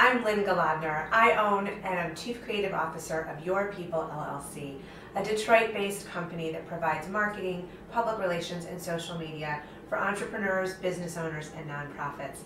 I'm Lynne Golodner. I own and am Chief Creative Officer of Your People, LLC, a Detroit-based company that provides marketing, public relations, and social media for entrepreneurs, business owners, and nonprofits.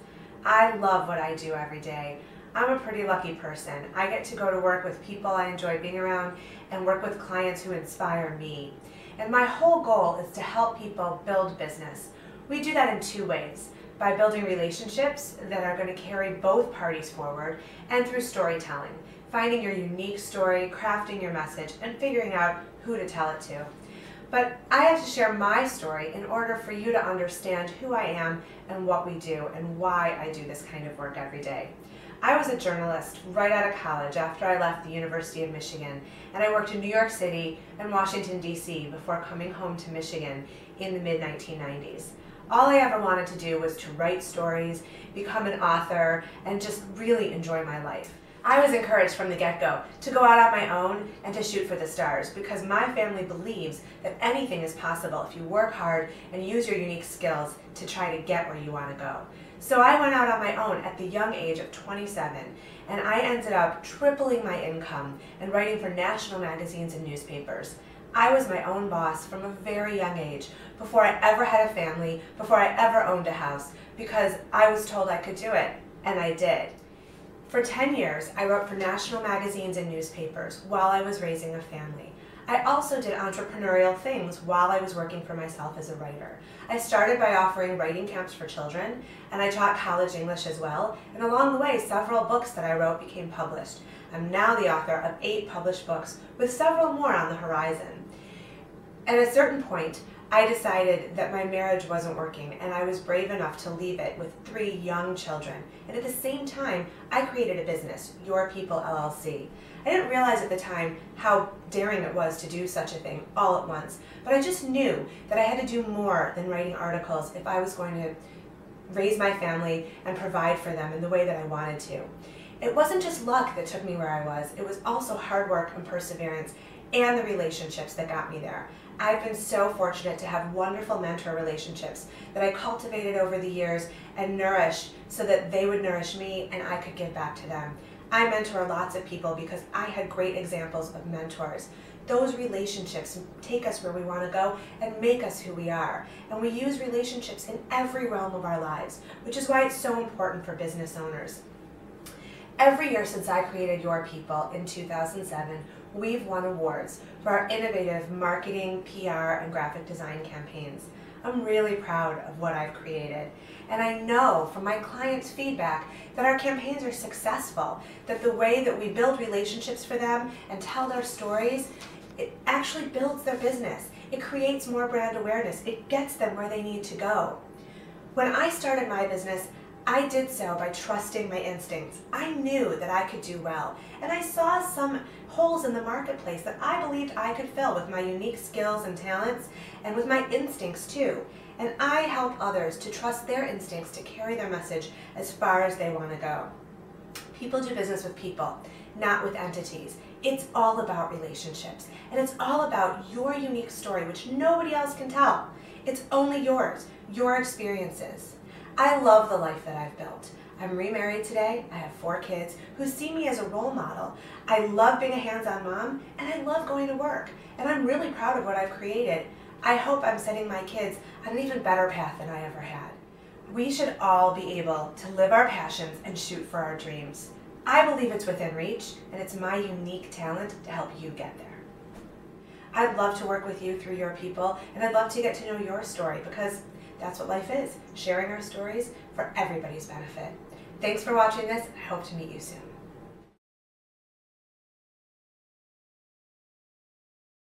I love what I do every day. I'm a pretty lucky person. I get to go to work with people I enjoy being around and work with clients who inspire me. And my whole goal is to help people build business. We do that in two ways: by building relationships that are going to carry both parties forward, and through storytelling, finding your unique story, crafting your message, and figuring out who to tell it to. But I have to share my story in order for you to understand who I am and what we do and why I do this kind of work every day. I was a journalist right out of college after I left the University of Michigan, and I worked in New York City and Washington, D.C. before coming home to Michigan in the mid-1990s. All I ever wanted to do was to write stories, become an author, and just really enjoy my life. I was encouraged from the get-go to go out on my own and to shoot for the stars, because my family believes that anything is possible if you work hard and use your unique skills to try to get where you want to go. So I went out on my own at the young age of 27, and I ended up tripling my income and writing for national magazines and newspapers. I was my own boss from a very young age, before I ever had a family, before I ever owned a house, because I was told I could do it, and I did. For 10 years, I wrote for national magazines and newspapers while I was raising a family. I also did entrepreneurial things while I was working for myself as a writer. I started by offering writing camps for children, and I taught college English as well, and along the way, several books that I wrote became published. I'm now the author of 8 published books, with several more on the horizon. At a certain point, I decided that my marriage wasn't working, and I was brave enough to leave it with 3 young children. And at the same time, I created a business, Your People, LLC. I didn't realize at the time how daring it was to do such a thing all at once, but I just knew that I had to do more than writing articles if I was going to raise my family and provide for them in the way that I wanted to. It wasn't just luck that took me where I was, it was also hard work and perseverance and the relationships that got me there. I've been so fortunate to have wonderful mentor relationships that I cultivated over the years and nourished so that they would nourish me and I could give back to them. I mentor lots of people because I had great examples of mentors. Those relationships take us where we want to go and make us who we are. And we use relationships in every realm of our lives, which is why it's so important for business owners. Every year since I created Your People in 2007, we've won awards for our innovative marketing, PR, and graphic design campaigns. I'm really proud of what I've created. And I know from my clients' feedback that our campaigns are successful, that the way that we build relationships for them and tell their stories, it actually builds their business. It creates more brand awareness. It gets them where they need to go. When I started my business, I did so by trusting my instincts. I knew that I could do well, and I saw some holes in the marketplace that I believed I could fill with my unique skills and talents, and with my instincts too. And I help others to trust their instincts to carry their message as far as they want to go. People do business with people, not with entities. It's all about relationships, and it's all about your unique story, which nobody else can tell. It's only yours, your experiences. I love the life that I've built. I'm remarried today, I have 4 kids who see me as a role model. I love being a hands-on mom, and I love going to work. And I'm really proud of what I've created. I hope I'm setting my kids on an even better path than I ever had. We should all be able to live our passions and shoot for our dreams. I believe it's within reach, and it's my unique talent to help you get there. I'd love to work with you through Your People, and I'd love to get to know your story, because that's what life is, sharing our stories for everybody's benefit. Thanks for watching this. I hope to meet you soon.